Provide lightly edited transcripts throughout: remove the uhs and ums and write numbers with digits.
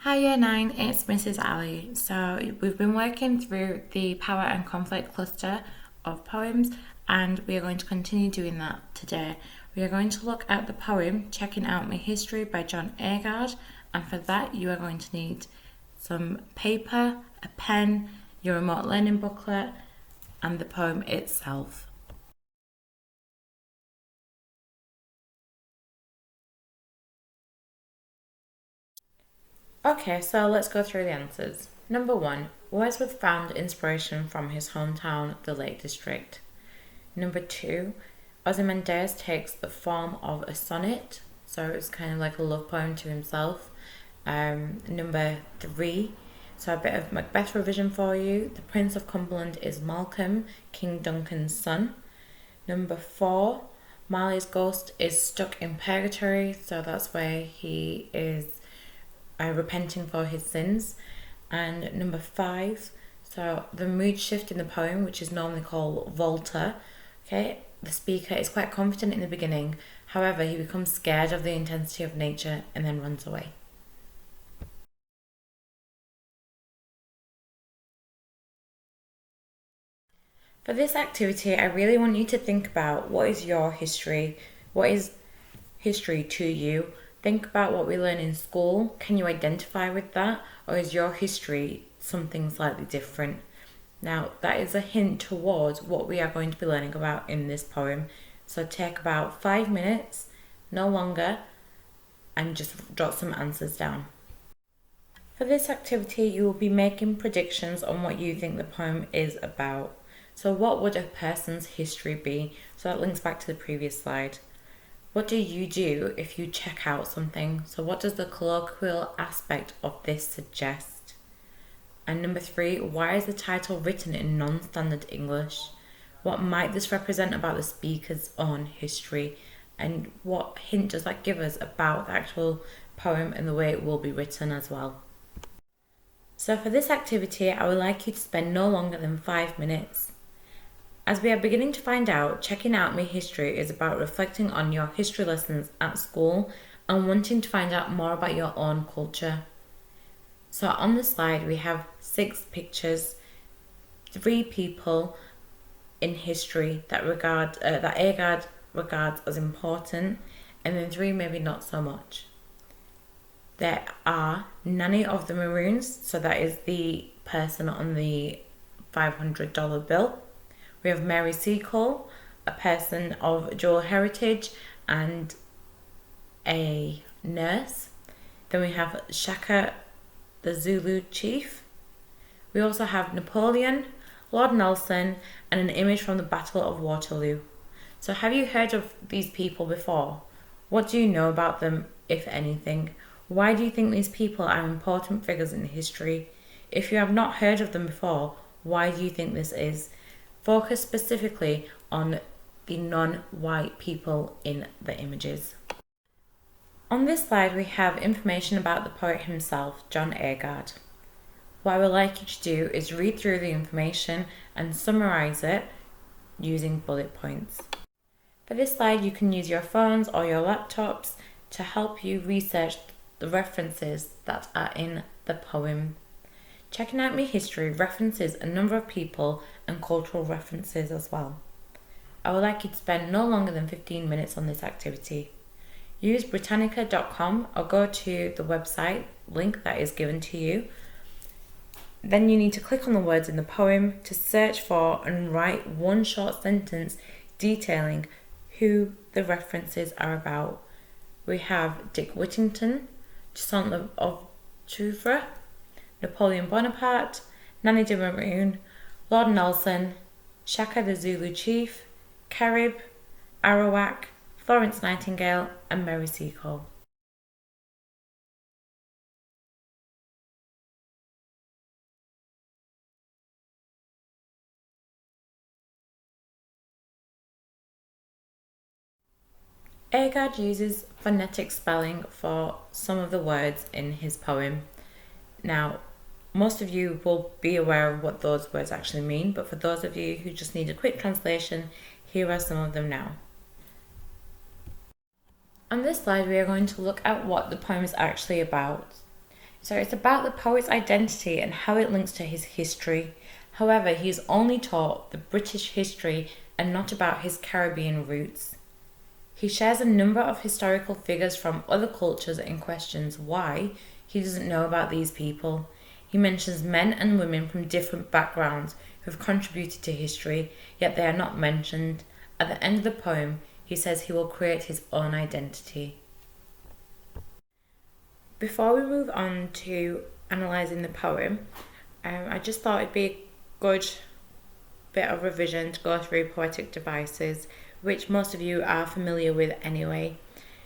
Hi Year 9, it's Mrs. Ali. So we've been working through the power and conflict cluster of poems and we are going to continue doing that today. We are going to look at the poem Checking Out My History by John Agard, and for that you are going to need some paper, a pen, your remote learning booklet and the poem itself. Okay, so let's go through the answers. Number 1, Wordsworth found inspiration from his hometown, the Lake District. Number 2, Ozymandias takes the form of a sonnet, so it's kind of like a love poem to himself. Number 3, so a bit of Macbeth revision for you. The Prince of Cumberland is Malcolm, King Duncan's son. Number 4, Marley's ghost is stuck in purgatory, so that's where he is repenting for his sins. And number 5, so the mood shift in the poem, which is normally called Volta. Okay, the speaker is quite confident in the beginning, however, he becomes scared of the intensity of nature and then runs away. For this activity, I really want you to think about what is your history, what is history to you. Think about what we learn in school. Can you identify with that? Or is your history something slightly different? Now, that is a hint towards what we are going to be learning about in this poem. So take about 5 minutes, no longer, and just jot some answers down. For this activity, you will be making predictions on what you think the poem is about. So what would a person's history be? So that links back to the previous slide. What do you do if you check out something? So what does the colloquial aspect of this suggest? And number 3, why is the title written in non-standard English? What might this represent about the speaker's own history? And what hint does that give us about the actual poem and the way it will be written as well? So for this activity, I would like you to spend no longer than 5 minutes. As we are beginning to find out, checking out my history is about reflecting on your history lessons at school and wanting to find out more about your own culture. So on the slide we have 6 pictures, 3 people in history that Agard regards as important, and then 3 maybe not so much. There are Nanny of the Maroons, so that is the person on the $500 bill. We have Mary Seacole, a person of dual heritage and a nurse. Then we have Shaka, the Zulu chief. We also have Napoleon, Lord Nelson, and an image from the Battle of Waterloo. So have you heard of these people before? What do you know about them, if anything? Why do you think these people are important figures in history? If you have not heard of them before, why do you think this is? Focus specifically on the non-white people in the images. On this slide we have information about the poet himself, John Agard. What I would like you to do is read through the information and summarise it using bullet points. For this slide you can use your phones or your laptops to help you research the references that are in the poem. Checking Out My History references a number of people and cultural references as well. I would like you to spend no longer than 15 minutes on this activity. Use Britannica.com or go to the website link that is given to you. Then you need to click on the words in the poem to search for and write one short sentence detailing who the references are about. We have Dick Whittington, Toussaint of Louvre, Napoleon Bonaparte, Nanny de Maroon, Lord Nelson, Shaka the Zulu chief, Carib, Arawak, Florence Nightingale, and Mary Seacole. Agard uses phonetic spelling for some of the words in his poem. Now, most of you will be aware of what those words actually mean, but for those of you who just need a quick translation, here are some of them now. On this slide, we are going to look at what the poem is actually about. So it's about the poet's identity and how it links to his history. However, he is only taught the British history and not about his Caribbean roots. He shares a number of historical figures from other cultures and questions why he doesn't know about these people. He mentions men and women from different backgrounds who have contributed to history, yet they are not mentioned. At the end of the poem, he says he will create his own identity. Before we move on to analysing the poem, I just thought it'd be a good bit of revision to go through poetic devices, which most of you are familiar with anyway.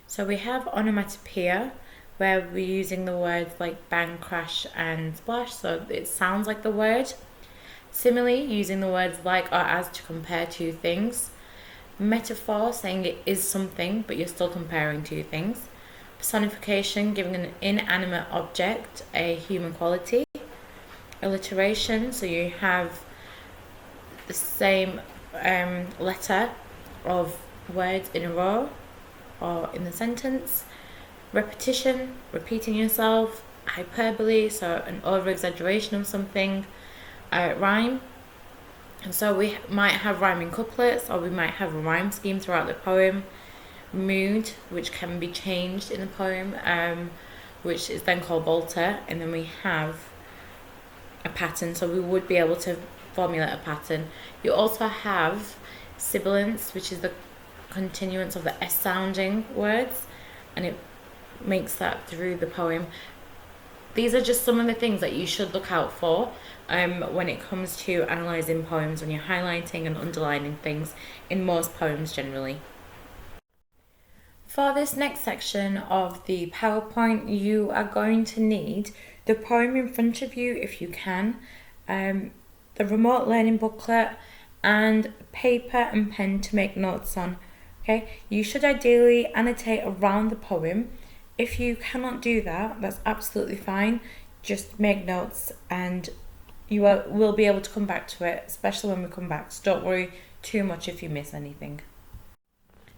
So we have onomatopoeia, where we're using the words like bang, crash and splash, so it sounds like the word. Similarly, using the words like or as to compare two things. Metaphor, saying it is something but you're still comparing two things. Personification, giving an inanimate object a human quality. Alliteration, so you have the same letter of words in a row or in the sentence. Repetition, repeating yourself. Hyperbole, so an over-exaggeration of something. Rhyme, and so we might have rhyming couplets, or we might have a rhyme scheme throughout the poem. Mood, which can be changed in the poem, which is then called volta, and then we have a pattern, so we would be able to formulate a pattern. You also have sibilance, which is the continuance of the S sounding words, and it makes that through the poem. These are just some of the things that you should look out for when it comes to analysing poems, when you're highlighting and underlining things in most poems generally. For this next section of the PowerPoint, you are going to need the poem in front of you if you can, the remote learning booklet, and paper and pen to make notes on. Okay, you should ideally annotate around the poem. If you cannot do that, that's absolutely fine. Just make notes and you will be able to come back to it, especially when we come back. So don't worry too much if you miss anything.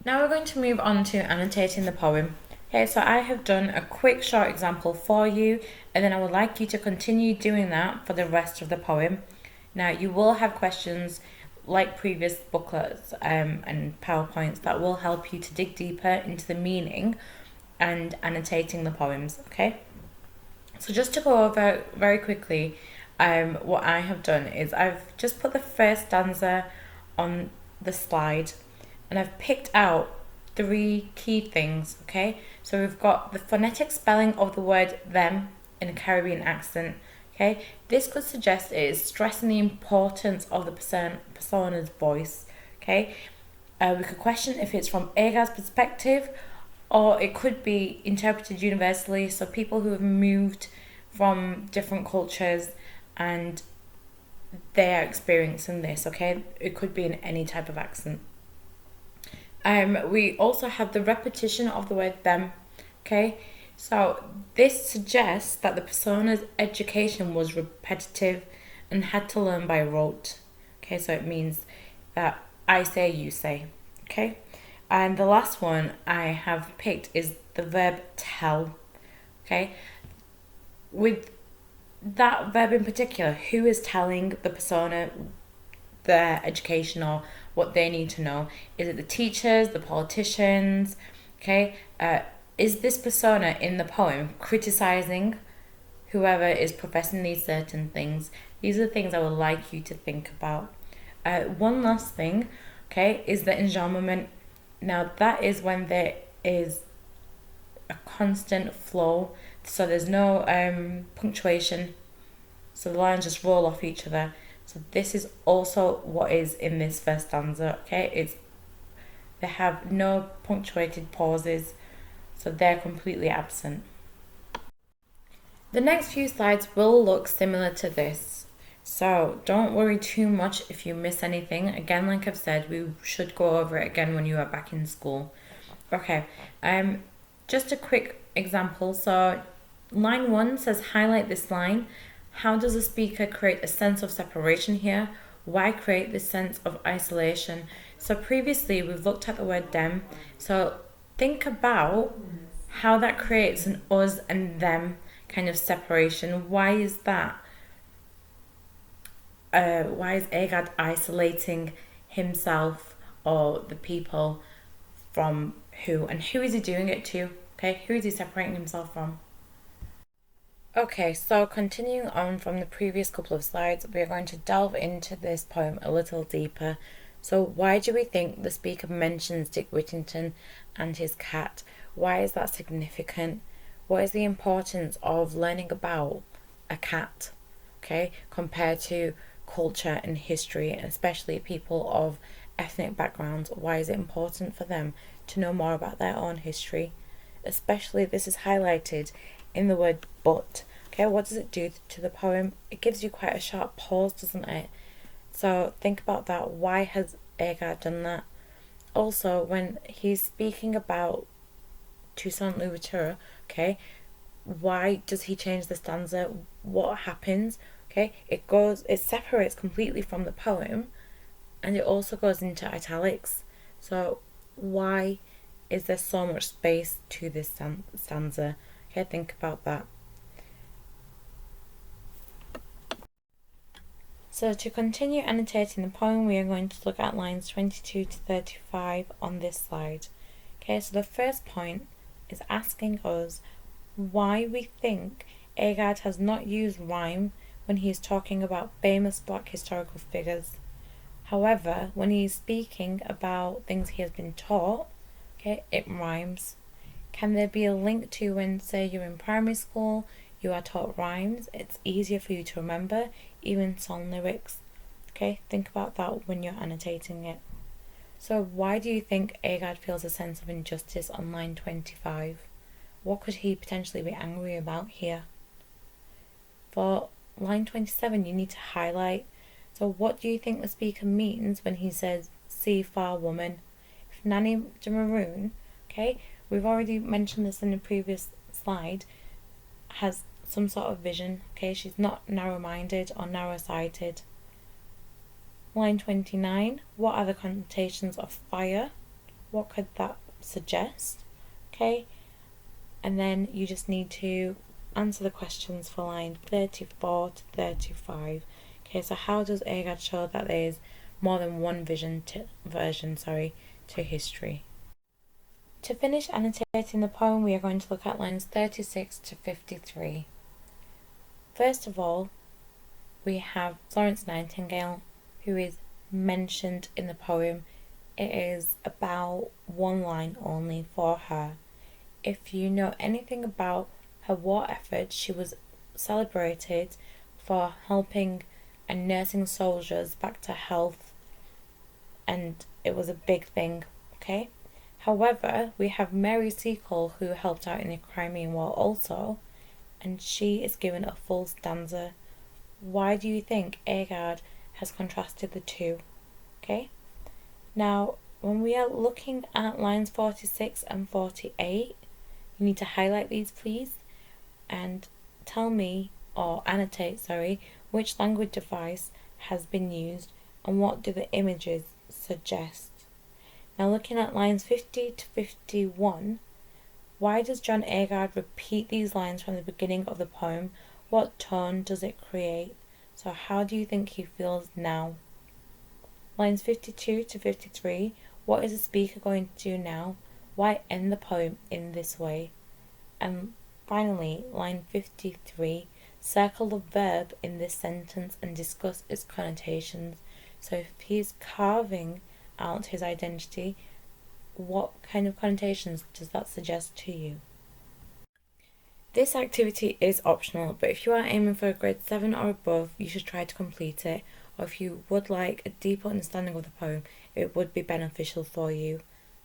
Now we're going to move on to annotating the poem. Okay, so I have done a quick short example for you, and then I would like you to continue doing that for the rest of the poem. Now you will have questions like previous booklets and PowerPoints that will help you to dig deeper into the meaning and annotating the poems, okay? So just to go over very quickly, what I have done is I've just put the first stanza on the slide, and I've picked out 3 key things, okay? So we've got the phonetic spelling of the word them in a Caribbean accent, okay? This could suggest it is stressing the importance of the persona's voice, okay? We could question if it's from Agar's perspective, or it could be interpreted universally, so people who have moved from different cultures and they are experiencing this, okay? It could be in any type of accent. We also have the repetition of the word them, okay? So this suggests that the persona's education was repetitive and had to learn by rote, okay? So it means that I say, you say, okay? And the last one I have picked is the verb tell, okay? With that verb in particular, who is telling the persona their education or what they need to know? Is it the teachers, the politicians, okay? Is this persona in the poem criticizing whoever is professing these certain things? These are the things I would like you to think about. One last thing, okay, is the enjambment. Now that is when there is a constant flow, so there's no punctuation, so the lines just roll off each other. So this is also what is in this first stanza, okay? They have no punctuated pauses, so they're completely absent. The next few slides will look similar to this, so don't worry too much if you miss anything. Again, like I've said, we should go over it again when you are back in school. Okay, just a quick example. So line 1 says highlight this line. How does the speaker create a sense of separation here? Why create this sense of isolation? So previously we've looked at the word them. So think about how that creates an us and them. kind of separation. Why is that? Why is Agard isolating himself or the people from who? And who is he doing it to? Okay, who is he separating himself from? Okay, so continuing on from the previous couple of slides, we are going to delve into this poem a little deeper. So why do we think the speaker mentions Dick Whittington and his cat? Why is that significant? What is the importance of learning about a cat, okay, compared to culture and history, and especially people of ethnic backgrounds? Why is it important for them to know more about their own history? Especially this is highlighted in the word but. Okay, what does it do to the poem? It gives you quite a sharp pause, doesn't it? So think about that. Why has Agard done that? Also, when he's speaking about Toussaint Louverture, okay, why does he change the stanza? What happens? Okay, it separates completely from the poem, and it also goes into italics. So why is there so much space to this stanza? Okay, think about that. So to continue annotating the poem, we are going to look at lines 22 to 35 on this slide. Okay, so the first point is asking us why we think Agard has not used rhyme when he is talking about famous Black historical figures. However, when he is speaking about things he has been taught, okay, it rhymes. Can there be a link to when, say, you're in primary school, you are taught rhymes? It's easier for you to remember, even song lyrics. Okay, think about that when you're annotating it. So why do you think Agard feels a sense of injustice on line 25? What could he potentially be angry about here? For line 27, you need to highlight. So what do you think the speaker means when he says, see far woman? If Nanny de Maroon, okay, we've already mentioned this in the previous slide, has some sort of vision, okay? She's not narrow-minded or narrow-sighted. Line 29, what are the connotations of fire? What could that suggest? Okay, and then you just need to answer the questions for line 34 to 35. Okay, so how does Agard show that there is more than one version to history? To finish annotating the poem, we are going to look at lines 36 to 53. First of all, we have Florence Nightingale, who is mentioned in the poem. It is about one line only for her. If you know anything about her war effort, she was celebrated for helping and nursing soldiers back to health, and it was a big thing, okay? However, we have Mary Seacole, who helped out in the Crimean War also, and she is given a full stanza. Why do you think Agard has contrasted the two? Okay, now when we are looking at lines 46 and 48, you need to highlight these, please, and tell me, or annotate, which language device has been used and what do the images suggest. Now looking at lines 50 to 51, why does John Agard repeat these lines from the beginning of the poem? What tone does it create? So how do you think he feels now? Lines 52 to 53, what is the speaker going to do now? Why end the poem in this way? And finally, line 53, circle the verb in this sentence and discuss its connotations. So if he's carving out his identity, what kind of connotations does that suggest to you? This activity is optional, but if you are aiming for a grade 7 or above, you should try to complete it. Or if you would like a deeper understanding of the poem, it would be beneficial for you.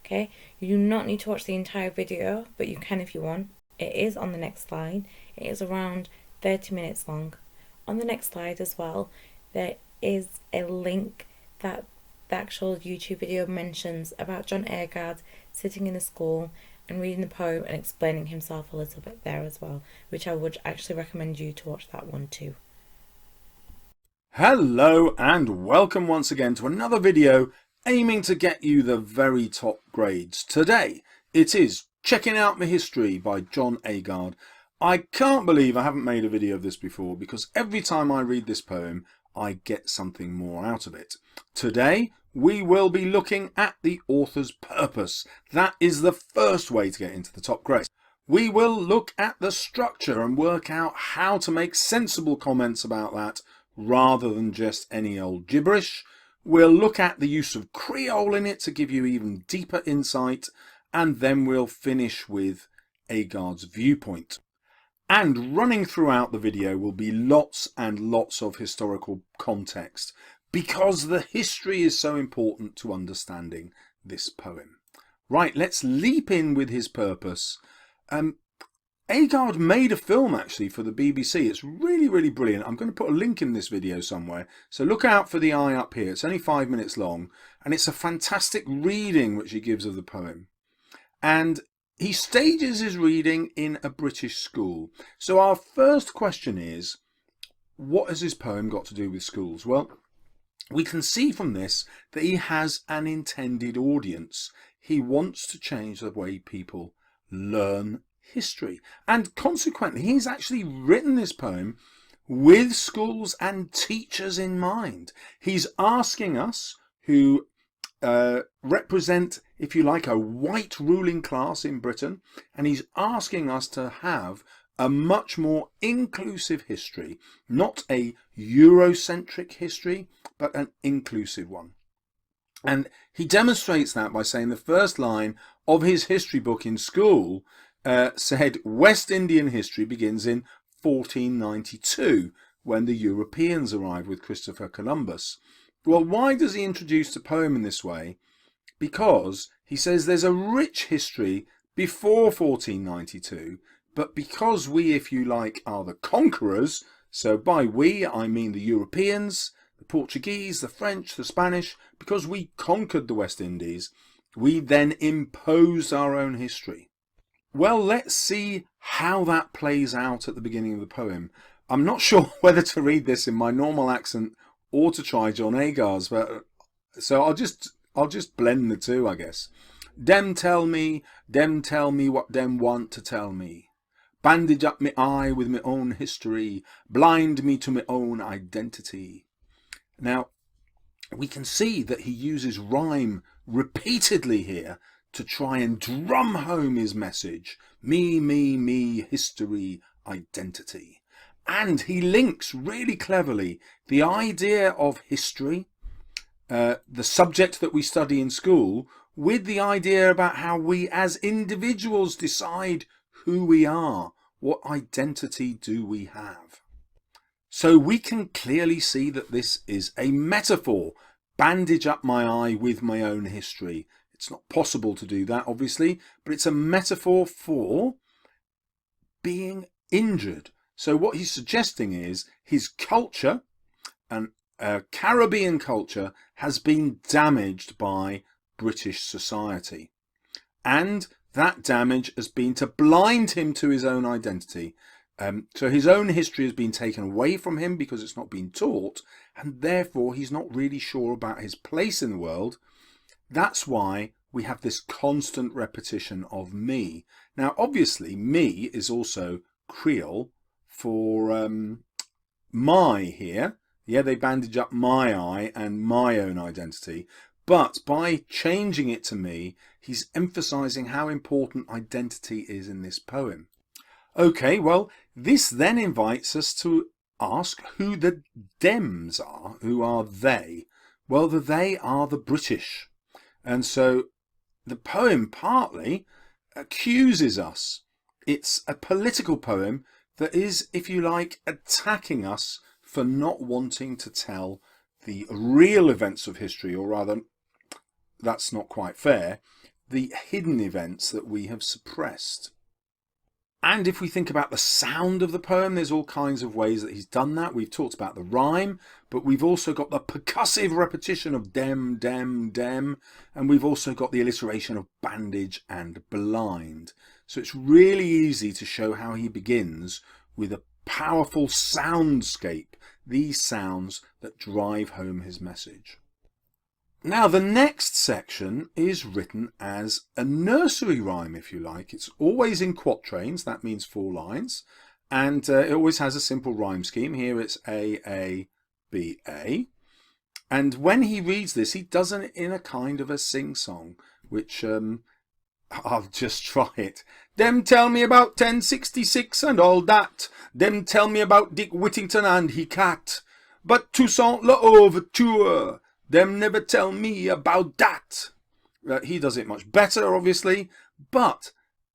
Okay, you do not need to watch the entire video, but you can if you want. It is on the next slide. It is around 30 minutes long. On the next slide as well, there is a link that the actual YouTube video mentions about John Agard sitting in a school and reading the poem and explaining himself a little bit there as well, which I would actually recommend you to watch that one too. Hello and welcome once again to another video aiming to get you the very top grades. Today it is Checking Out My History by John Agard, I can't believe I haven't made a video of this before, because every time I read this poem, I get something more out of it. Today, we will be looking at the author's purpose. That is the first way to get into the top grade. We will look at the structure and work out how to make sensible comments about that rather than just any old gibberish. We'll look at the use of Creole in it to give you even deeper insight, and then we'll finish with Agard's viewpoint. And running throughout the video will be lots and lots of historical context, because the history is so important to understanding this poem. Right, let's leap in with his purpose. Agard made a film actually for the BBC. It's really brilliant. I'm going to put a link in this video somewhere, so look out for the eye up here. It's only 5 minutes long, and it's a fantastic reading which he gives of the poem. And he stages his reading in a British school. So our first question is, what has his poem got to do with schools? Well, we can see from this that he has an intended audience. He wants to change the way people learn history, and consequently he's actually written this poem with schools and teachers in mind. He's asking us, who represent, if you like, a white ruling class in Britain, and he's asking us to have a much more inclusive history, not a Eurocentric history, but an inclusive one. And he demonstrates that by saying the first line of his history book in school said West Indian history begins in 1492, when the Europeans arrived with Christopher Columbus. Well, why does he introduce the poem in this way? Because he says there's a rich history before 1492, but because we, if you like, are the conquerors, so by we I mean the Europeans, the Portuguese, the French, the Spanish, because we conquered the West Indies, we then imposed our own history. Well, let's see how that plays out at the beginning of the poem. I'm not sure whether to read this in my normal accent or to try John Agard's, but so I'll just blend the two, I guess. Dem tell me what dem want to tell me. Bandage up me eye with me own history, blind me to me own identity. Now, we can see that he uses rhyme repeatedly here to try and drum home his message. Me, history, identity. And he links really cleverly the idea of history, the subject that we study in school, with the idea about how we as individuals decide who we are, what identity do we have. So we can clearly see that this is a metaphor. Bandage up my eye with my own history. It's not possible to do that, obviously, but it's a metaphor for being injured. So what he's suggesting is his culture, and Caribbean culture, has been damaged by British society. And that damage has been to blind him to his own identity. So his own history has been taken away from him because it's not been taught, and therefore he's not really sure about his place in the world. That's why we have this constant repetition of me. Now, obviously, me is also Creole for my here. Yeah, they bandage up my eye and my own identity. But by changing it to me, he's emphasizing how important identity is in this poem. Okay, well, this then invites us to ask who the Dems are. Who are they? Well, they are the British. And so the poem partly accuses us. It's a political poem that is, if you like, attacking us for not wanting to tell the real events of history, or rather, that's not quite fair, the hidden events that we have suppressed. And if we think about the sound of the poem, there's all kinds of ways that he's done that. We've talked about the rhyme, but we've also got the percussive repetition of dem, dem, dem, and we've also got the alliteration of bandage and blind. So it's really easy to show how he begins with a powerful soundscape, these sounds that drive home his message. Now the next section is written as a nursery rhyme, if you like. It's always in quatrains, that means 4 lines, and it always has a simple rhyme scheme. Here it's A, A, B, A. And when he reads this, he does it in a kind of a sing-song, which I'll just try it. Them tell me about 1066 and all that. Them tell me about Dick Whittington and he cat. But Toussaint L'Ouverture, them never tell me about that. He does it much better, obviously, but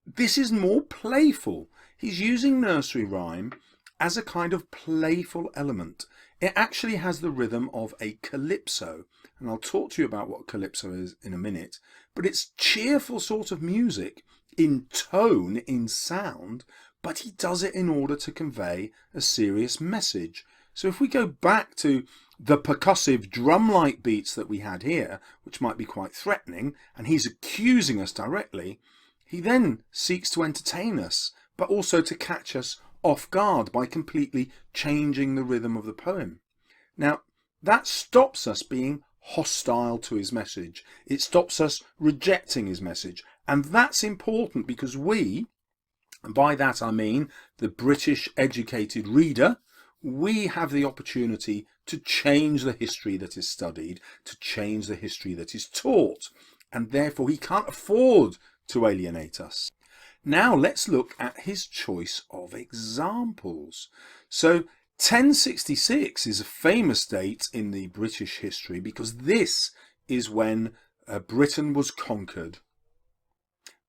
this is more playful. He's using nursery rhyme as a kind of playful element. It actually has the rhythm of a calypso, and I'll talk to you about what calypso is in a minute, but it's cheerful sort of music in tone, in sound, but he does it in order to convey a serious message. So if we go back to the percussive drum-like beats that we had here, which might be quite threatening, and he's accusing us directly, he then seeks to entertain us, but also to catch us off guard by completely changing the rhythm of the poem. Now, that stops us being hostile to his message. It stops us rejecting his message. And that's important because we, and by that I mean the British educated reader, we have the opportunity to change the history that is studied, to change the history that is taught, and therefore he can't afford to alienate us. Now let's look at his choice of examples. So 1066 is a famous date in the British history because this is when Britain was conquered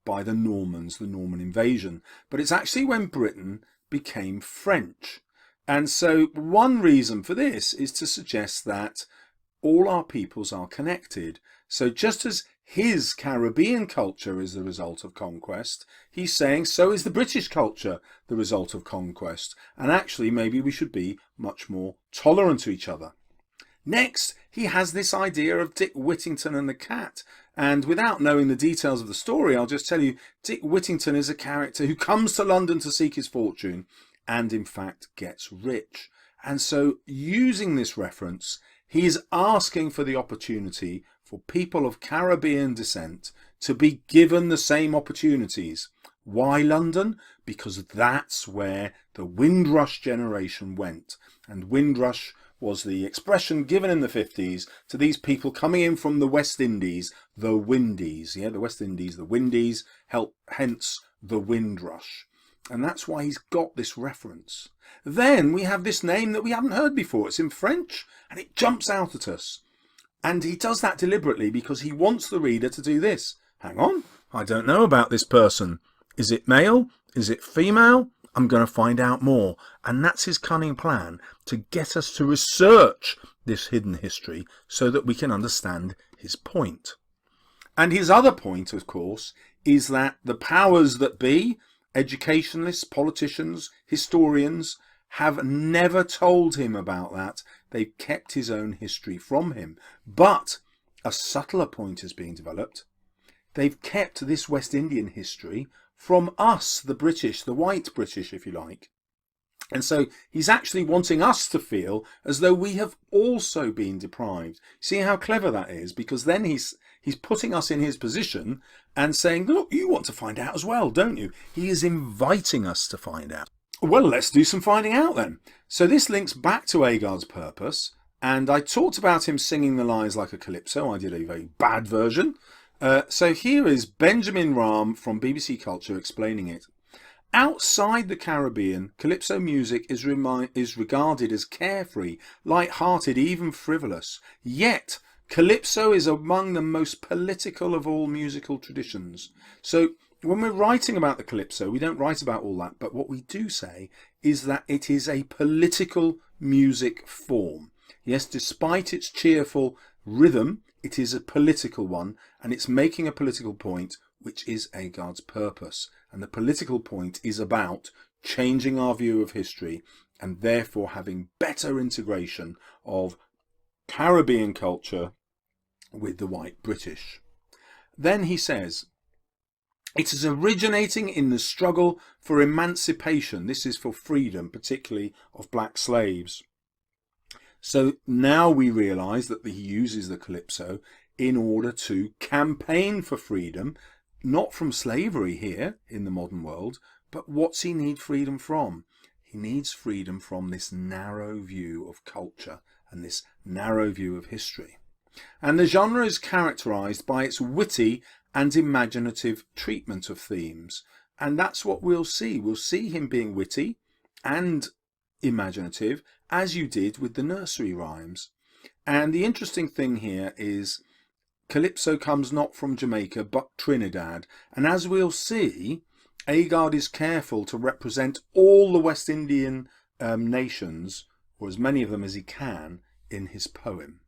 by the Normans, the Norman invasion. But it's actually when Britain became French. And so one reason for this is to suggest that all our peoples are connected. So just as his Caribbean culture is the result of conquest, he's saying so is the British culture the result of conquest. And actually maybe we should be much more tolerant to each other. Next, he has this idea of Dick Whittington and the cat. And without knowing the details of the story, I'll just tell you, Dick Whittington is a character who comes to London to seek his fortune and in fact gets rich. And so using this reference, he is asking for the opportunity for people of Caribbean descent to be given the same opportunities. Why London? Because that's where the Windrush generation went. And Windrush was the expression given in the 50s to these people coming in from the West Indies, the Windies. Yeah, the West Indies, the Windies, hence the Windrush. And that's why he's got this reference. Then we have this name that we haven't heard before. It's in French and it jumps out at us. And he does that deliberately because he wants the reader to do this. Hang on, I don't know about this person. Is it male? Is it female? I'm going to find out more. And that's his cunning plan, to get us to research this hidden history so that we can understand his point. And his other point, of course, is that the powers that be, educationalists, politicians, historians, have never told him about that. They've kept his own history from him. But a subtler point is being developed. They've kept this West Indian history from us, the British, the white British, if you like. And so he's actually wanting us to feel as though we have also been deprived. See how clever that is? Because then he's putting us in his position and saying, look, you want to find out as well, don't you? He is inviting us to find out. Well, let's do some finding out then. So this links back to Agard's purpose, and I talked about him singing the lines like a calypso. I did a very bad version. So here is Benjamin Rahm from BBC Culture explaining it. Outside the Caribbean, calypso music is regarded as carefree, light-hearted, even frivolous. Yet, calypso is among the most political of all musical traditions. So when we're writing about the calypso, we don't write about all that, but what we do say is that it is a political music form. Yes, despite its cheerful rhythm, it is a political one, and it's making a political point, which is Agard's purpose. And the political point is about changing our view of history and therefore having better integration of Caribbean culture with the white British. Then he says, it is originating in the struggle for emancipation. This is for freedom, particularly of black slaves. So now we realise that he uses the calypso in order to campaign for freedom, not from slavery here in the modern world, but what's he need freedom from? He needs freedom from this narrow view of culture and this narrow view of history. And the genre is characterized by its witty and imaginative treatment of themes. And that's what we'll see. We'll see him being witty and imaginative, as you did with the nursery rhymes. And the interesting thing here is Calypso comes not from Jamaica but Trinidad, and as we'll see, Agard is careful to represent all the West Indian nations, or as many of them as he can, in his poem.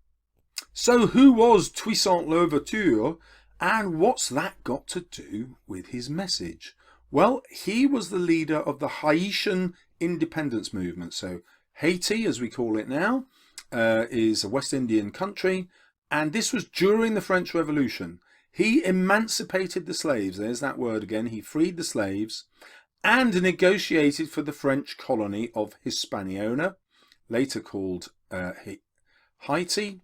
So who was Toussaint Louverture, and what's that got to do with his message? Well, he was the leader of the Haitian independence movement. So Haiti, as we call it now, is a West Indian country, and this was during the French Revolution. He emancipated the slaves, there's that word again, he freed the slaves, and negotiated for the French colony of Hispaniola, later called Haiti,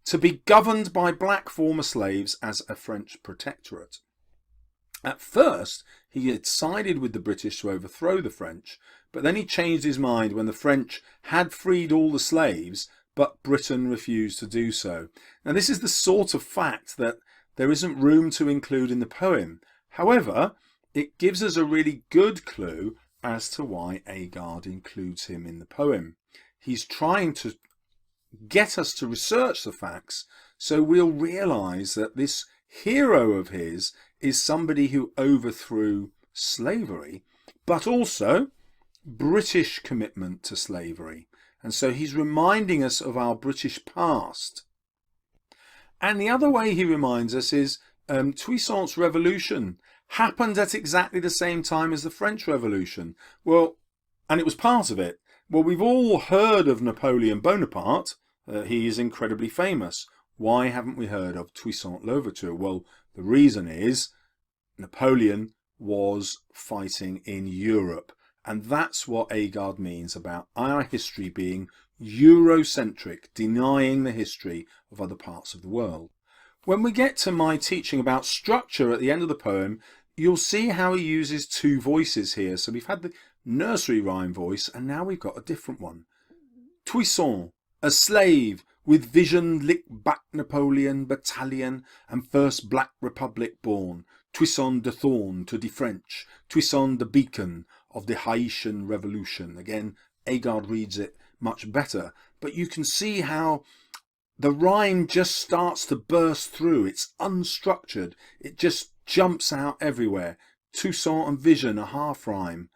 to be governed by black former slaves as a French protectorate. At first, he had sided with the British to overthrow the French, but then he changed his mind when the French had freed all the slaves, but Britain refused to do so. Now, this is the sort of fact that there isn't room to include in the poem. However, it gives us a really good clue as to why Agard includes him in the poem. He's trying to get us to research the facts, so we'll realise that this hero of his is somebody who overthrew slavery, but also British commitment to slavery. And so he's reminding us of our British past. And the other way he reminds us is Toussaint's revolution happened at exactly the same time as the French Revolution. Well, and it was part of it. Well, we've all heard of Napoleon Bonaparte. He is incredibly famous. Why haven't we heard of Toussaint Louverture? Well, the reason is Napoleon was fighting in Europe. And that's what Agard means about our history being Eurocentric, denying the history of other parts of the world. When we get to my teaching about structure at the end of the poem, you'll see how he uses two voices here. So we've had the nursery rhyme voice, and now we've got a different one. Toussaint, a slave, with vision lick back Napoleon battalion and first Black Republic born. Toussaint de Thorn to the French, Toussaint the beacon of the Haitian Revolution. Again, Agard reads it much better, but you can see how the rhyme just starts to burst through. It's unstructured. It just jumps out everywhere. Toussaint and vision, a half rhyme.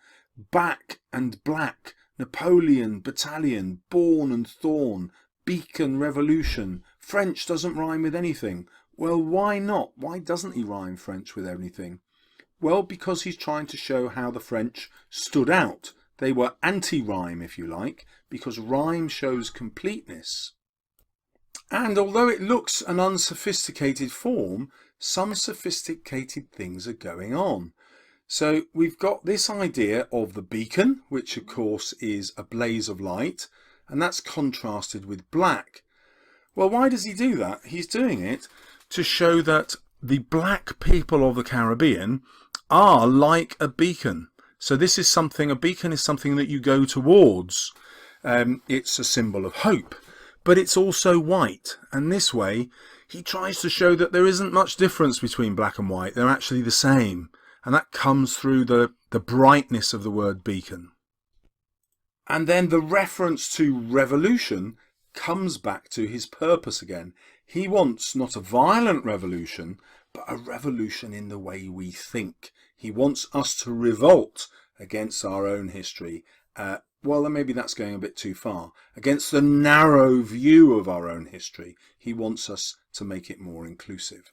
Back and black, Napoleon, battalion, born and thorn, beacon, revolution. French doesn't rhyme with anything. Well, why not? Why doesn't he rhyme French with anything? Well, because he's trying to show how the French stood out. They were anti-rhyme, if you like, because rhyme shows completeness. And although it looks an unsophisticated form, some sophisticated things are going on. So we've got this idea of the beacon, which of course is a blaze of light, and that's contrasted with black. Well, why does he do that? He's doing it to show that the black people of the Caribbean are like a beacon. So this is something, a beacon is something that you go towards. It's a symbol of hope, but it's also white. And this way, he tries to show that there isn't much difference between black and white. They're actually the same. And that comes through the brightness of the word beacon. And then the reference to revolution comes back to his purpose again. He wants not a violent revolution, but a revolution in the way we think. He wants us to revolt against our own history. Well, then maybe that's going a bit too far. Against the narrow view of our own history. He wants us to make it more inclusive.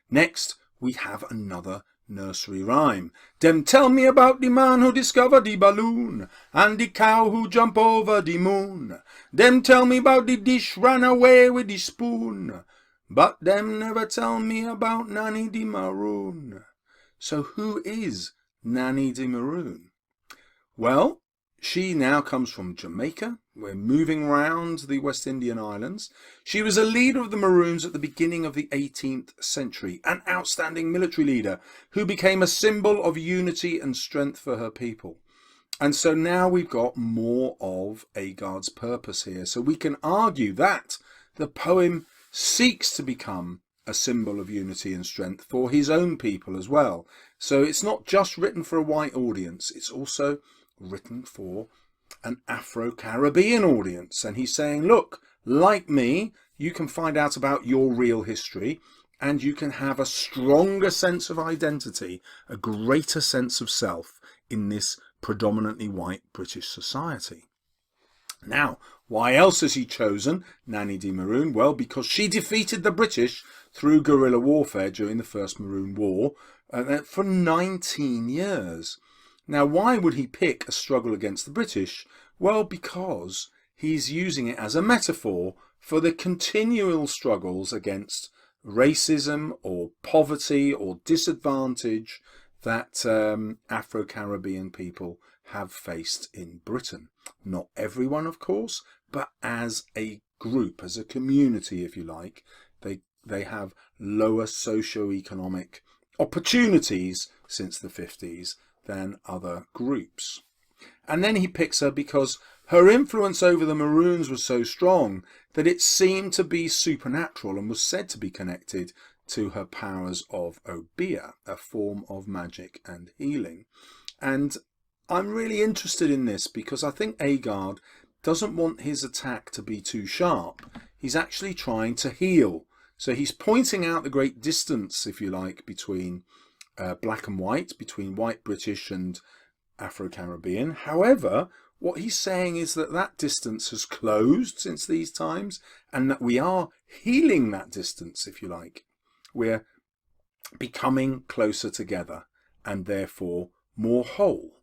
Next, we have another nursery rhyme. Dem tell me about the man who discovered the balloon and the cow who jump over the moon. Dem tell me about the dish ran away with the spoon, but them never tell me about Nanny de Maroon. So who is Nanny de Maroon? Well, She now comes from Jamaica. We're moving around the West Indian Islands. She was a leader of the Maroons at the beginning of the 18th century, an outstanding military leader who became a symbol of unity and strength for her people. And so now we've got more of Agard's purpose here. So we can argue that the poem seeks to become a symbol of unity and strength for his own people as well. So it's not just written for a white audience, it's also written for an Afro-Caribbean audience. And he's saying, look, like me, you can find out about your real history and you can have a stronger sense of identity, a greater sense of self in this predominantly white British society. Now, why else has he chosen Nanny de Maroon? Well, because she defeated the British through guerrilla warfare during the First Maroon War for 19 years. Now, why would he pick a struggle against the British? Well, because he's using it as a metaphor for the continual struggles against racism or poverty or disadvantage that Afro-Caribbean people have faced in Britain. Not everyone, of course, but as a group, as a community, if you like, they have lower socio-economic opportunities since the 50s than other groups. And then he picks her because her influence over the Maroons was so strong that it seemed to be supernatural and was said to be connected to her powers of Obeah, a form of magic and healing. And I'm really interested in this because I think Agard doesn't want his attack to be too sharp. He's actually trying to heal. So he's pointing out the great distance, if you like, between black and white, between white British and Afro-Caribbean. However, what he's saying is that that distance has closed since these times and that we are healing that distance, if you like. We're becoming closer together and therefore more whole.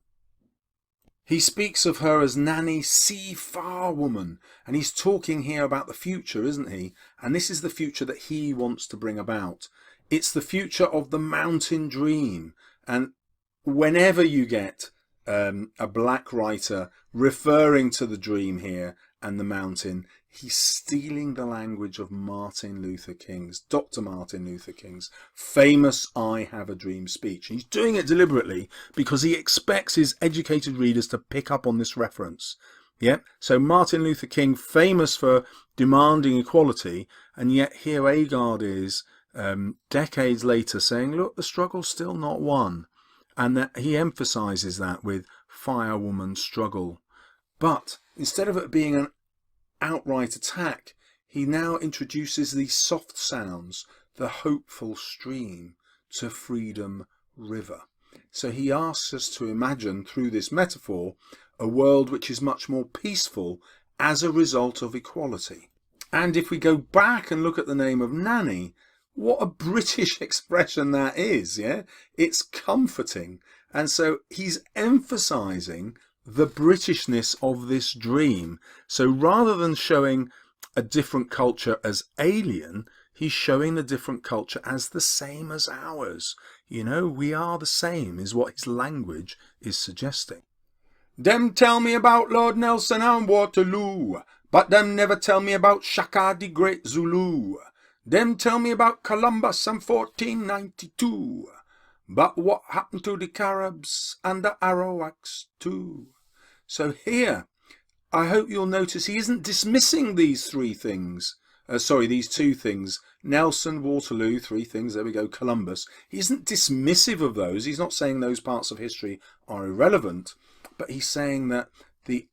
He speaks of her as Nanny Sea Far Woman, and he's talking here about the future, isn't he? And this is the future that he wants to bring about. It's the future of the mountain dream. And whenever you get a black writer referring to the dream here and the mountain, he's stealing the language of Martin Luther King's, Dr. Martin Luther King's famous I Have a Dream speech. He's doing it deliberately because he expects his educated readers to pick up on this reference. Yeah, so Martin Luther King, famous for demanding equality, and yet here Agard is decades later saying, look, the struggle's still not won. And that he emphasizes that with firewoman struggle. But instead of it being an outright attack, he now introduces these soft sounds, the hopeful stream to freedom river. So he asks us to imagine through this metaphor a world which is much more peaceful as a result of equality. And if we go back and look at the name of Nanny, what a British expression that is, yeah? It's comforting. And so he's emphasizing the Britishness of this dream. So rather than showing a different culture as alien, he's showing the different culture as the same as ours. You know, we are the same is what his language is suggesting. Them tell me about Lord Nelson and Waterloo, but them never tell me about Shaka the Great Zulu. Them tell me about Columbus and 1492. But what happened to the Caribs and the Arawaks too? So here, I hope you'll notice he isn't dismissing these these two things. Nelson, Waterloo, three things, there we go, Columbus. He isn't dismissive of those. He's not saying those parts of history are irrelevant, but he's saying that the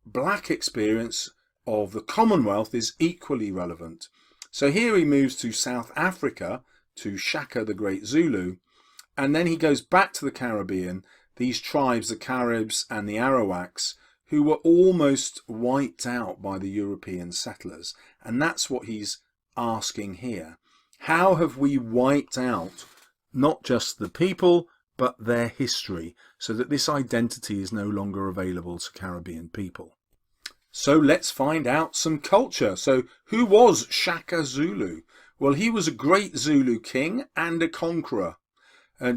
black experience of the Commonwealth is equally relevant. So here he moves to South Africa, to Shaka the Great Zulu, and then he goes back to the Caribbean, these tribes, the Caribs and the Arawaks, who were almost wiped out by the European settlers. And that's what he's asking here. How have we wiped out not just the people, but their history, so that this identity is no longer available to Caribbean people? So let's find out some culture. So who was Shaka Zulu? Well, he was a great Zulu king and a conqueror.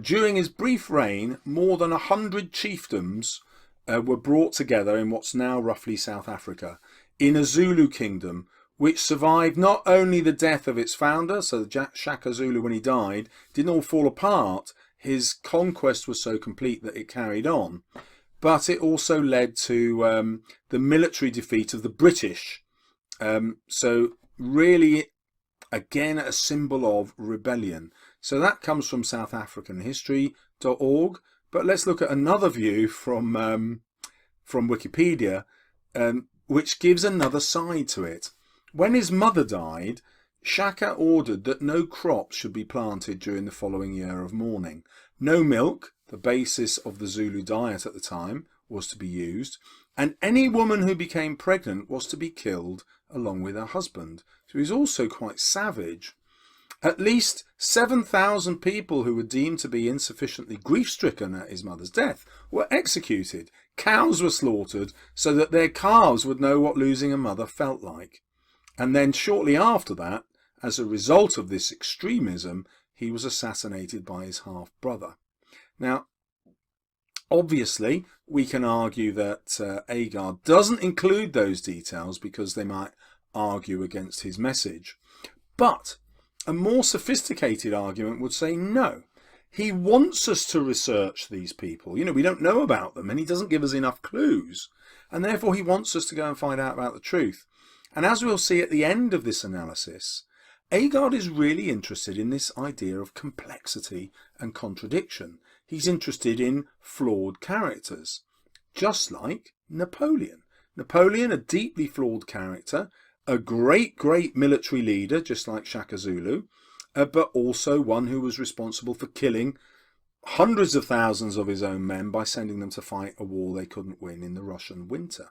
During his brief reign, more than 100 chiefdoms were brought together in what's now roughly South Africa in a Zulu kingdom which survived not only the death of its founder, so the Shaka Zulu, when he died, didn't all fall apart. His conquest was so complete that it carried on, but it also led to the military defeat of the British. So really, again, a symbol of rebellion. So that comes from southafricanhistory.org. But let's look at another view from Wikipedia, which gives another side to it. When his mother died, Shaka ordered that no crops should be planted during the following year of mourning. No milk, the basis of the Zulu diet at the time, was to be used, and any woman who became pregnant was to be killed along with her husband. So he's also quite savage. At least 7,000 people who were deemed to be insufficiently grief-stricken at his mother's death were executed. Cows were slaughtered so that their calves would know what losing a mother felt like. And then shortly after that, as a result of this extremism, he was assassinated by his half-brother. Now, obviously, we can argue that Agar doesn't include those details because they might argue against his message. But a more sophisticated argument would say no. He wants us to research these people. We don't know about them, and he doesn't give us enough clues. And therefore, he wants us to go and find out about the truth. And as we'll see at the end of this analysis, Agar is really interested in this idea of complexity and contradiction. He's interested in flawed characters, just like Napoleon. Napoleon, a deeply flawed character, a great military leader, just like Shaka Zulu, but also one who was responsible for killing hundreds of thousands of his own men by sending them to fight a war they couldn't win in the Russian winter.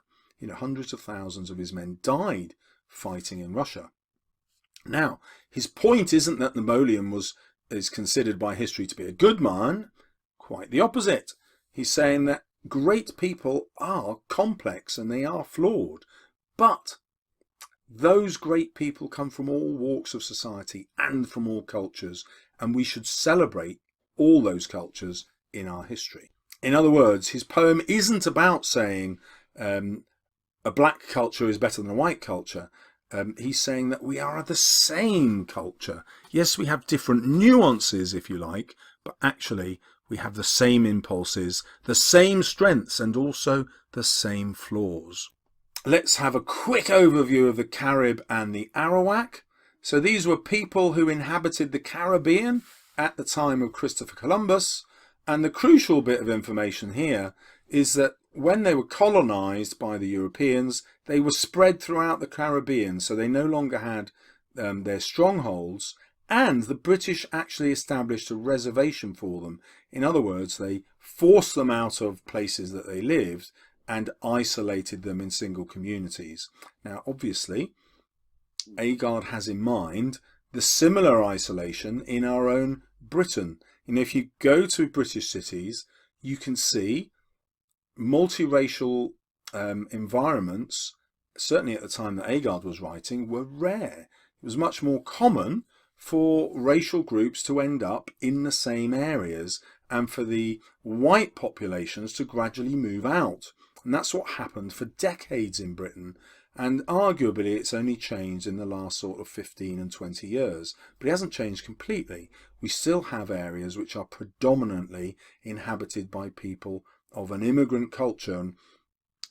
Hundreds of thousands of his men died fighting in Russia. Now, his point isn't that Napoleon is considered by history to be a good man. Quite the opposite. He's saying that great people are complex and they are flawed. But those great people come from all walks of society and from all cultures, and we should celebrate all those cultures in our history. In other words, his poem isn't about saying a black culture is better than a white culture. He's saying that we are the same culture. Yes, we have different nuances, if you like, but actually we have the same impulses, the same strengths, and also the same flaws. Let's have a quick overview of the Carib and the Arawak. So these were people who inhabited the Caribbean at the time of Christopher Columbus. And the crucial bit of information here is that when they were colonized by the Europeans, they were spread throughout the Caribbean, so they no longer had their strongholds, and the British actually established a reservation for them. In other words, they forced them out of places that they lived and isolated them in single communities. Now, obviously, Agard has in mind the similar isolation in our own Britain. If you go to British cities, you can see multiracial environments, certainly at the time that Agard was writing, were rare. It was much more common for racial groups to end up in the same areas and for the white populations to gradually move out. And that's what happened for decades in Britain. And arguably it's only changed in the last sort of 15 and 20 years. But it hasn't changed completely. We still have areas which are predominantly inhabited by people of an immigrant culture. And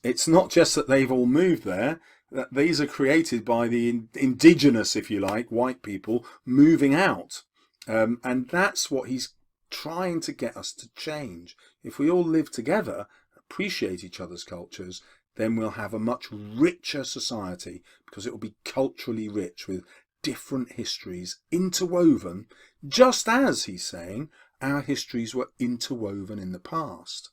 it's not just that they've all moved there, that these are created by the indigenous, if you like, white people moving out. And that's what he's trying to get us to change. If we all live together, appreciate each other's cultures, then we'll have a much richer society, because it will be culturally rich with different histories interwoven, just as, he's saying, our histories were interwoven in the past.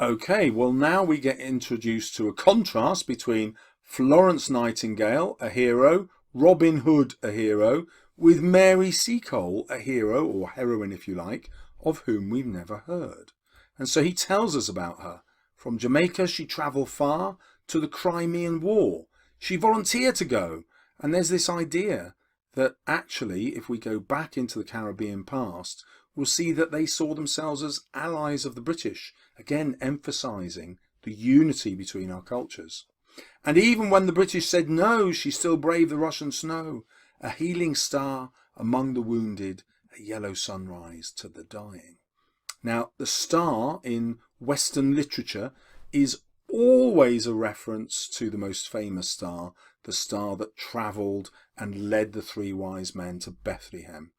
Okay, well now we get introduced to a contrast between Florence Nightingale, a hero, Robin Hood, a hero, with Mary Seacole, a hero, or heroine if you like, of whom we've never heard. And so he tells us about her. From Jamaica she travelled far to the Crimean War. She volunteered to go. And there's this idea that actually, if we go back into the Caribbean past, we'll see that they saw themselves as allies of the British, again emphasising the unity between our cultures. And even when the British said no, she still braved the Russian snow, a healing star among the wounded, a yellow sunrise to the dying. Now, the star in Western literature is always a reference to the most famous star, the star that travelled and led the three wise men to Bethlehem.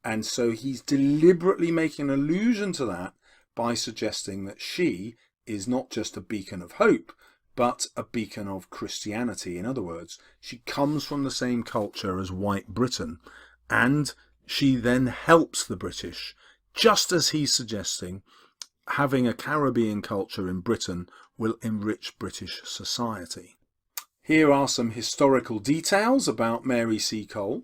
And so he's deliberately making an allusion to that by suggesting that she is not just a beacon of hope, but a beacon of Christianity. In other words, she comes from the same culture as White Britain, and she then helps the British, just as he's suggesting having a Caribbean culture in Britain will enrich British society. Here are some historical details about Mary Seacole.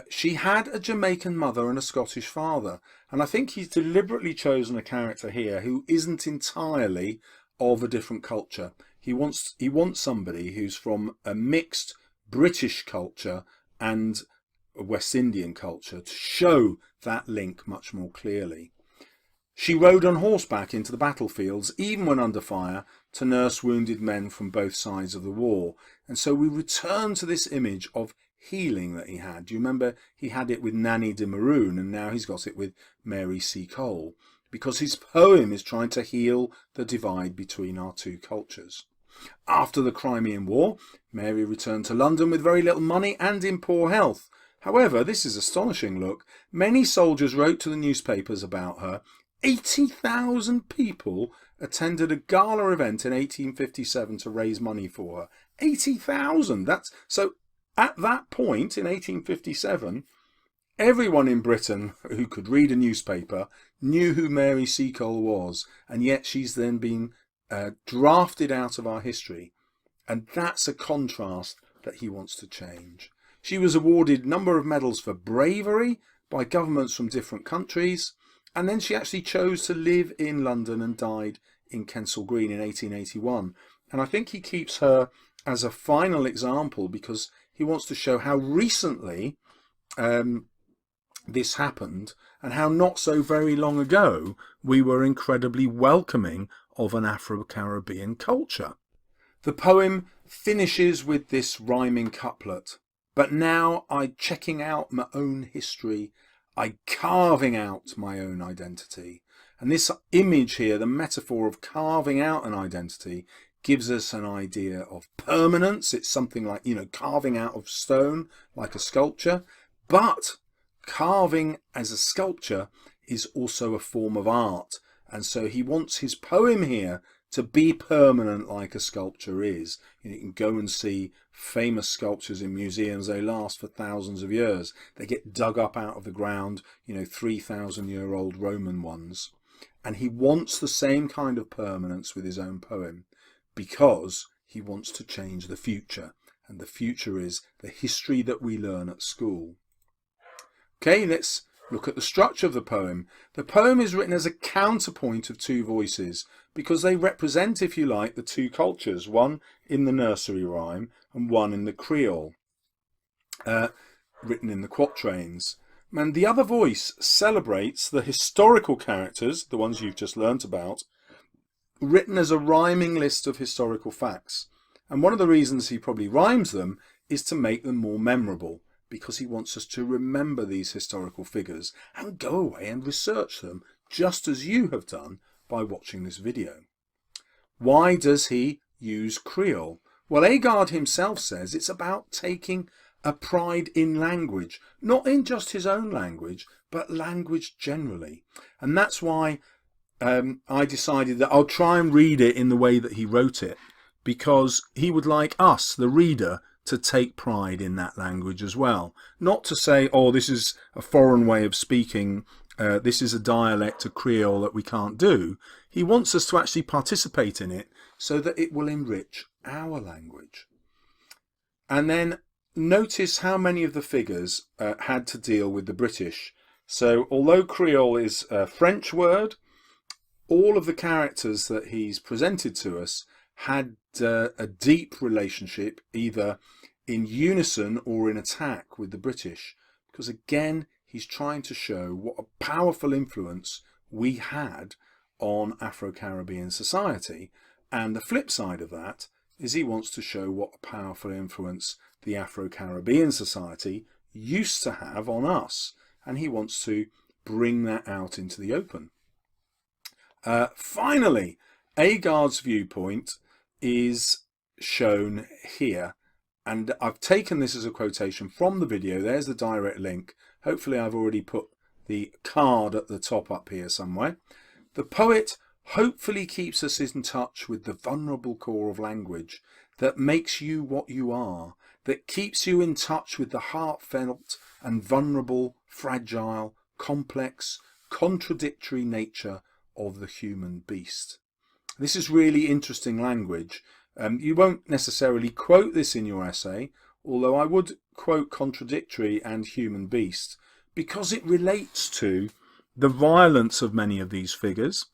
She had a Jamaican mother and a Scottish father, and I think he's deliberately chosen a character here who isn't entirely of a different culture. He wants somebody who's from a mixed British culture and a West Indian culture to show that link much more clearly. She rode on horseback into the battlefields, even when under fire, to nurse wounded men from both sides of the war. And so we return to this image of healing that he had. Do you remember he had it with Nanny de Maroon, and now he's got it with Mary Seacole, because his poem is trying to heal the divide between our two cultures. After the Crimean War, Mary returned to London with very little money and in poor health. However, this is astonishing, look. Many soldiers wrote to the newspapers about her. 80,000 people attended a gala event in 1857 to raise money for her. 80,000! So at that point in 1857, everyone in Britain who could read a newspaper knew who Mary Seacole was, and yet she's then been drafted out of our history, and that's a contrast that he wants to change. She was awarded a number of medals for bravery by governments from different countries, and then she actually chose to live in London and died in Kensal Green in 1881. And I think he keeps her as a final example because he wants to show how recently this happened and how not so very long ago we were incredibly welcoming of an Afro-Caribbean culture. The poem finishes with this rhyming couplet. But now I checking out my own history, I carving out my own identity. And this image here, the metaphor of carving out an identity, gives us an idea of permanence. It's something like, carving out of stone, like a sculpture. But carving as a sculpture is also a form of art. And so he wants his poem here to be permanent like a sculpture is. You can go and see famous sculptures in museums. They last for thousands of years. They get dug up out of the ground, 3,000-year-old Roman ones. And he wants the same kind of permanence with his own poem because he wants to change the future. And the future is the history that we learn at school. Okay, let's look at the structure of the poem. The poem is written as a counterpoint of two voices because they represent, if you like, the two cultures, one in the nursery rhyme and one in the Creole, written in the quatrains. And the other voice celebrates the historical characters, the ones you've just learnt about, written as a rhyming list of historical facts. And one of the reasons he probably rhymes them is to make them more memorable, because he wants us to remember these historical figures and go away and research them, just as you have done by watching this video. Why does he use Creole? Well, Agard himself says it's about taking a pride in language, not in just his own language, but language generally. And that's why I decided that I'll try and read it in the way that he wrote it, because he would like us, the reader, to take pride in that language as well. Not to say, oh, this is a foreign way of speaking, this is a dialect of Creole that we can't do. He wants us to actually participate in it so that it will enrich our language. And then notice how many of the figures had to deal with the British. So although Creole is a French word, all of the characters that he's presented to us had a deep relationship, either in unison or in attack with the British, because again he's trying to show what a powerful influence we had on Afro-Caribbean society. And the flip side of that is he wants to show what a powerful influence the Afro-Caribbean society used to have on us. And he wants to bring that out into the open. Finally, Agard's viewpoint is shown here. And I've taken this as a quotation from the video. There's the direct link. Hopefully I've already put the card at the top up here somewhere. The poet hopefully keeps us in touch with the vulnerable core of language that makes you what you are, that keeps you in touch with the heartfelt and vulnerable, fragile, complex, contradictory nature of the human beast. This is really interesting language. You won't necessarily quote this in your essay, although I would quote contradictory and human beast, because it relates to the violence of many of these figures.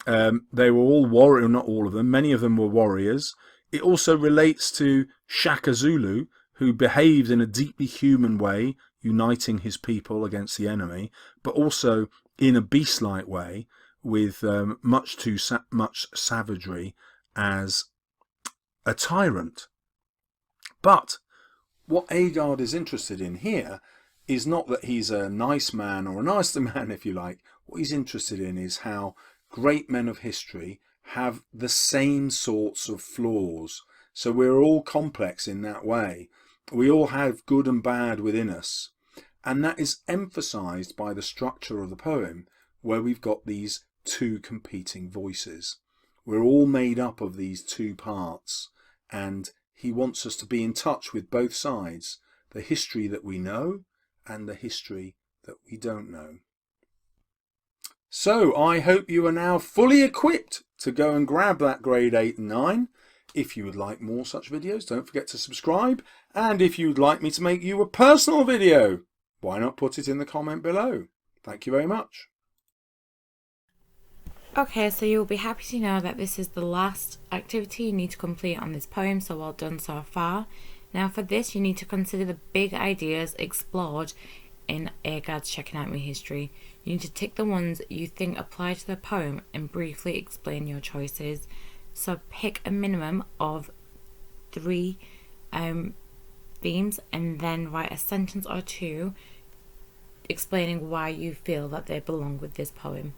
They were all warriors, not all of them, many of them were warriors. It also relates to Shaka Zulu, who behaved in a deeply human way, uniting his people against the enemy, but also in a beast-like way, with much savagery as a tyrant. But what Agard is interested in here is not that he's a nice man or a nicer man, if you like. What he's interested in is how great men of history have the same sorts of flaws. So we're all complex in that way. We all have good and bad within us. And that is emphasized by the structure of the poem, where we've got these two competing voices. We're all made up of these two parts, and he wants us to be in touch with both sides, the history that we know and the history that we don't know. So I hope you are now fully equipped to go and grab that grade 8 and 9. If you would like more such videos, don't forget to subscribe. And if you'd like me to make you a personal video, why not put it in the comment below? Thank you very much. Okay, so you'll be happy to know that this is the last activity you need to complete on this poem, so well done so far. Now for this, you need to consider the big ideas explored in Agard's Checking Out My History. You need to tick the ones you think apply to the poem and briefly explain your choices. So pick a minimum of 3 themes and then write a sentence or 2 explaining why you feel that they belong with this poem.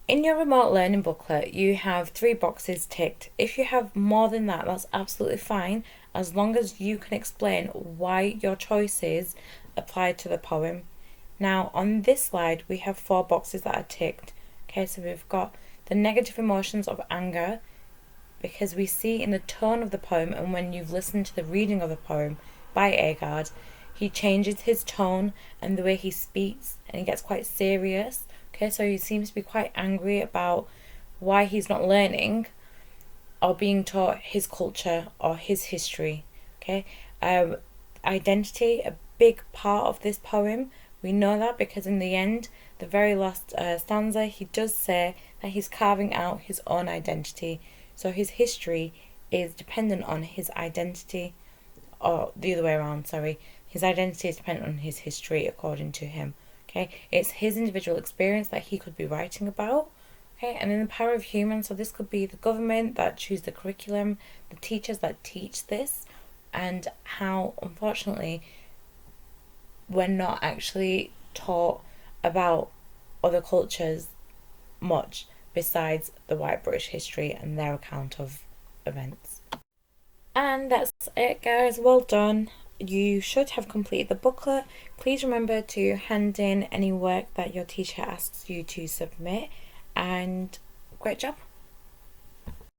In your remote learning booklet, you have 3 boxes ticked. If you have more than that, that's absolutely fine, as long as you can explain why your choices apply to the poem. Now, on this slide, we have 4 boxes that are ticked. Okay, so we've got the negative emotions of anger, because we see in the tone of the poem, and when you've listened to the reading of the poem by Agard, he changes his tone and the way he speaks, and he gets quite serious. Okay, so he seems to be quite angry about why he's not learning or being taught his culture or his history. Okay, identity, a big part of this poem. We know that because in the end, the very last stanza, he does say that he's carving out his own identity. So his history is dependent on his identity, or the other way around, sorry. His identity is dependent on his history according to him. Okay, it's his individual experience that he could be writing about. Okay, and then the power of humans, so this could be the government that choose the curriculum, the teachers that teach this, and how unfortunately we're not actually taught about other cultures much besides the white British history and their account of events. And that's it, guys. Well done. You should have completed the booklet. Please remember to hand in any work that your teacher asks you to submit, and great job.